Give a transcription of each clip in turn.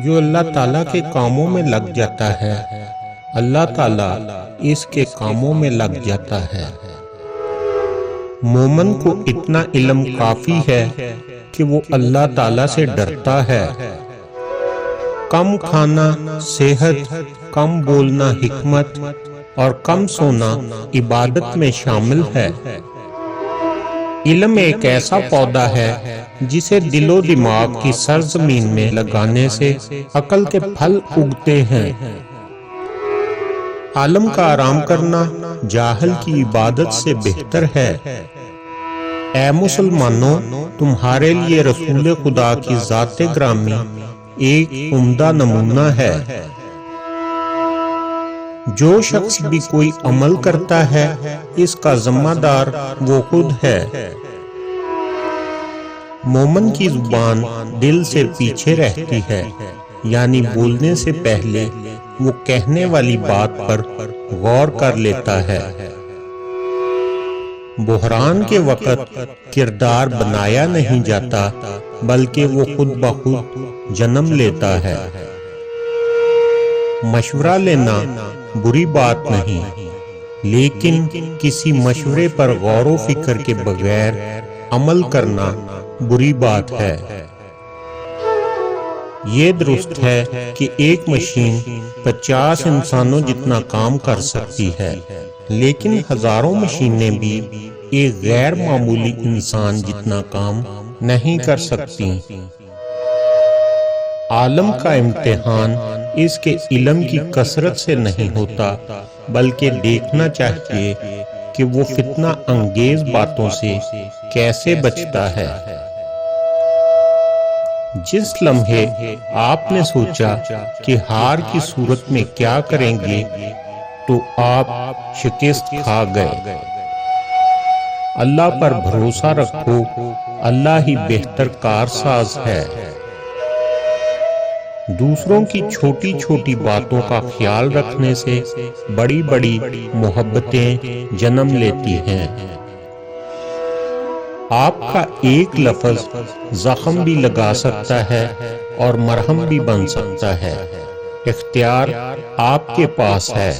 جو اللہ تعالیٰ کے کاموں میں لگ جاتا ہے، اللہ تعالیٰ اس کے کاموں میں لگ جاتا ہے۔ مومن کو اتنا علم کافی ہے کہ وہ اللہ تعالیٰ سے ڈرتا ہے۔ کم کھانا صحت، کم بولنا حکمت، اور کم سونا عبادت میں شامل ہے۔ علم ایک ایسا پودا ہے جسے دل و دماغ کی سرزمین میں لگانے سے عقل کے پھل اگتے ہیں۔ عالم کا آرام کرنا جاہل کی عبادت سے بہتر ہے۔ اے مسلمانوں، تمہارے لیے رسول خدا کی ذات گرامی ایک عمدہ نمونہ ہے۔ جو شخص بھی کوئی عمل کرتا ہے، اس کا ذمہ دار وہ خود ہے۔ مومن کی زبان دل سے پیچھے رہتی ہے، یعنی بولنے سے پہلے وہ کہنے والی بات پر غور کر لیتا ہے۔ بحران کے وقت کردار بنایا نہیں جاتا، بلکہ وہ خود بخود جنم لیتا ہے۔ مشورہ لینا بری بات نہیں، لیکن کسی مشورے پر غور و فکر کے بغیر عمل کرنا بری بات ہے۔ یہ درست ہے کہ ایک مشین 50 انسانوں جتنا کام کر سکتی ہے، لیکن ہزاروں مشینیں بھی ایک غیر معمولی انسان جتنا کام نہیں کر سکتی۔ عالم کا امتحان اس کے علم کی کثرت سے نہیں ہوتا، بلکہ دیکھنا چاہیے کہ وہ فتنہ انگیز باتوں سے کیسے بچتا ہے۔ جس لمحے آپ نے سوچا کہ ہار کی صورت میں کیا کریں گے، تو آپ شکست کھا گئے۔ اللہ پر بھروسہ رکھو، اللہ ہی بہتر کارساز ہے۔ دوسروں کی چھوٹی چھوٹی باتوں کا خیال رکھنے سے بڑی بڑی محبتیں جنم لیتی ہیں۔ آپ کا ایک لفظ زخم بھی لگا سکتا ہے اور مرہم بھی بن سکتا ہے۔ اختیار آپ کے پاس ہے۔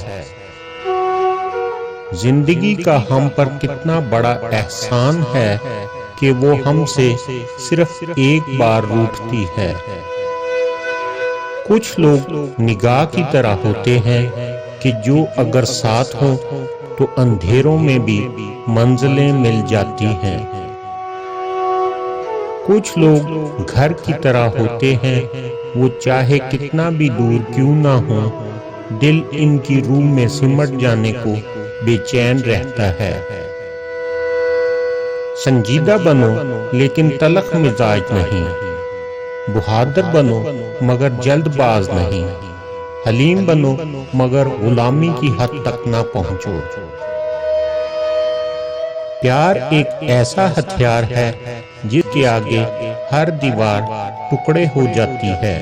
زندگی کا ہم پر کتنا بڑا احسان ہے کہ وہ ہم سے صرف ایک بار روٹتی ہے۔ کچھ لوگ نگاہ کی طرح ہوتے ہیں کہ جو اگر ساتھ ہوں تو اندھیروں میں بھی منزلیں مل جاتی ہیں۔ کچھ لوگ گھر کی طرح ہوتے ہیں، وہ چاہے کتنا بھی دور کیوں نہ ہو، دل ان کی روح میں سمٹ جانے کو بے چین رہتا ہے۔ سنجیدہ بنو لیکن تلخ مزاج نہیں، بہادر بنو مگر جلد باز نہیں، حلیم بنو مگر غلامی کی حد تک نہ پہنچو۔ پیار ایک ایسا ہتھیار ہے جس کے آگے ہر دیوار ٹکڑے ہو جاتی ہے۔